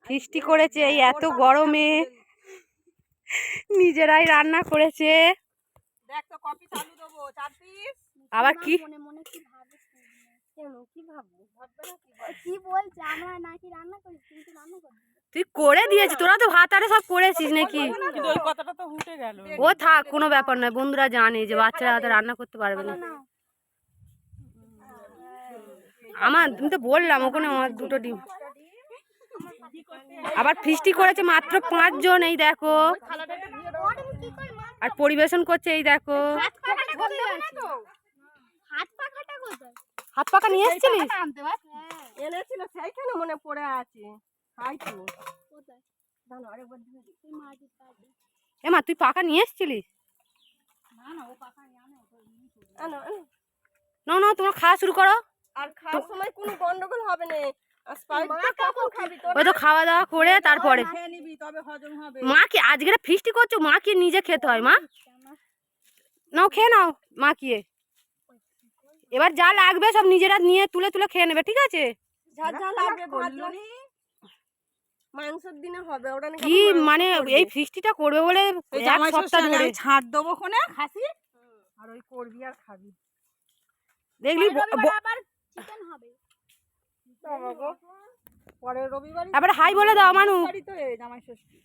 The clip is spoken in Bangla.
ফিস্টি করেছে এই এত গরমে, নিজেরাই রান্না করেছে। আবার কি তুই করে দিয়েছিস, তোরা তো ভাত আরে সব করেছিস নাকি? ও থাক, কোনো ব্যাপার নয়, বন্ধুরা জানে যে বাচ্চারা হয়তো রান্না করতে পারবে না। আমার তুমি তো বললাম ওখানে আমার 2টো ডিম। আবার ফিস্টি করেছে মাত্র 5 জন, এই দেখো, আর পরিবেশন করছে এই দেখো। হাত পাখা নিয়ে এসেছিলিস? এনেছিল সেইখানে মনে পড়ে আছে। এমা তুই পাখা নিয়ে এসেছিলিস? না না, তোমরা খাওয়া শুরু করো। আর খাওয়ার সময় কোনো গন্ডগোল হবে না। ওই তো খাওয়া দাওয়া করে তারপরে মা কি আজকে ফিস্টি করছো, মা কি নিজে খেতে হয়? মা নাও, খেয়ে নাও মা কি। এবার যা লাগবে সব নিজেরা নিয়ে তুলে তুলে খেয়ে নেবে, ঠিক আছে? মাংসের দিনে হবে ওটা কি মানে এই ফিস্টিটা করবে বলে এক সপ্তাহ ধরে ছাড় দেবো কোনে খাসি, আর ওই করবি আর খাবি। দেখলি পরের রবিবার আবার হাই বলে দাও মানু। জামাই ষষ্ঠী।